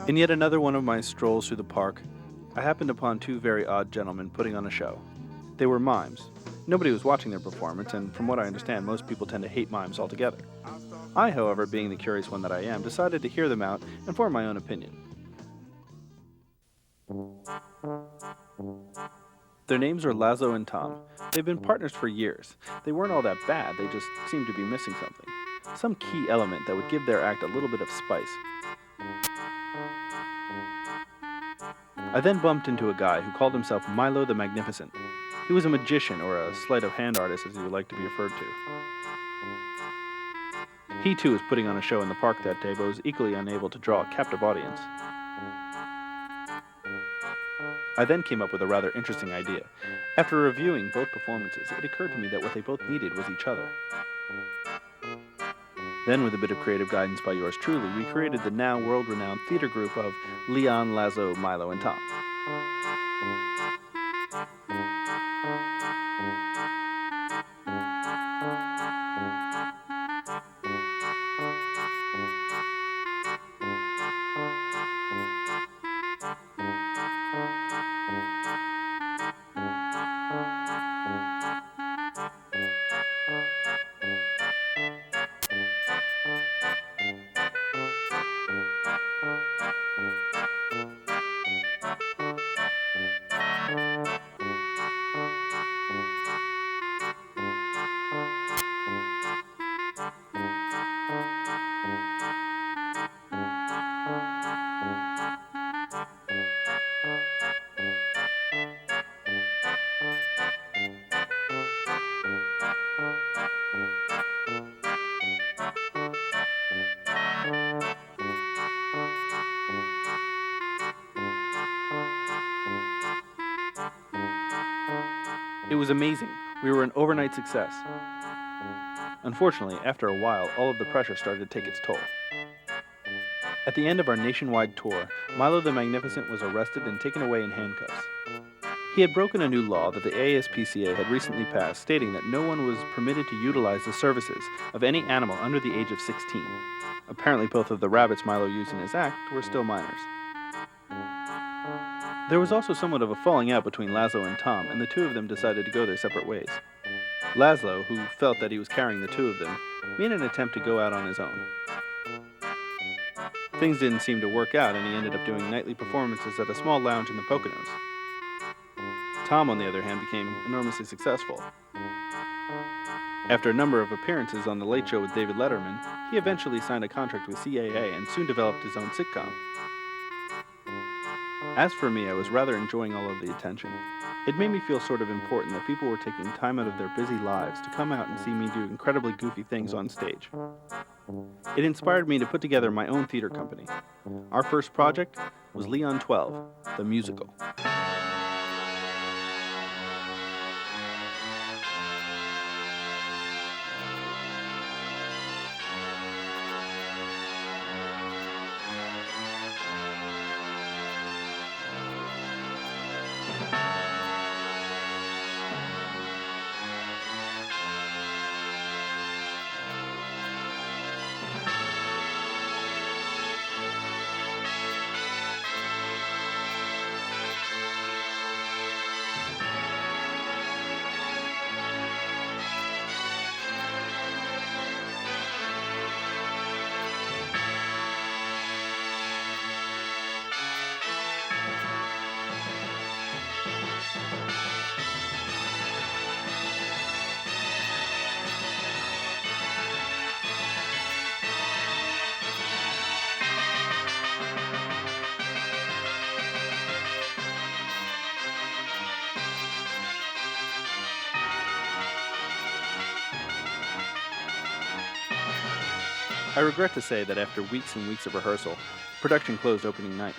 In yet another one of my strolls through the park, I happened upon two very odd gentlemen putting on a show. They were mimes. Nobody was watching their performance, and from what I understand, most people tend to hate mimes altogether. I, however, being the curious one that I am, decided to hear them out and form my own opinion. Their names are Lazo and Tom. They've been partners for years. They weren't all that bad, they just seemed to be missing something. Some key element that would give their act a little bit of spice. I then bumped into a guy who called himself Milo the Magnificent. He was a magician, or a sleight of hand artist as he would like to be referred to. He too was putting on a show in the park that day, but was equally unable to draw a captive audience. I then came up with a rather interesting idea. After reviewing both performances, it occurred to me that what they both needed was each other. Then, with a bit of creative guidance by yours truly, we created the now world-renowned theater group of Leon, Lazo, Milo, and Tom. It was amazing. We were an overnight success. Unfortunately, after a while, all of the pressure started to take its toll. At the end of our nationwide tour, Milo the Magnificent was arrested and taken away in handcuffs. He had broken a new law that the ASPCA had recently passed, stating that no one was permitted to utilize the services of any animal under the age of 16. Apparently, both of the rabbits Milo used in his act were still minors. There was also somewhat of a falling out between Lazo and Tom, and the two of them decided to go their separate ways. Laszlo, who felt that he was carrying the two of them, made an attempt to go out on his own. Things didn't seem to work out, and he ended up doing nightly performances at a small lounge in the Poconos. Tom, on the other hand, became enormously successful. After a number of appearances on The Late Show with David Letterman, he eventually signed a contract with CAA and soon developed his own sitcom. As for me, I was rather enjoying all of the attention. It made me feel sort of important that people were taking time out of their busy lives to come out and see me do incredibly goofy things on stage. It inspired me to put together my own theater company. Our first project was Leontwelve, the musical. I regret to say that after weeks and weeks of rehearsal, production closed opening night.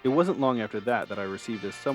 It wasn't long after that I received a somewhat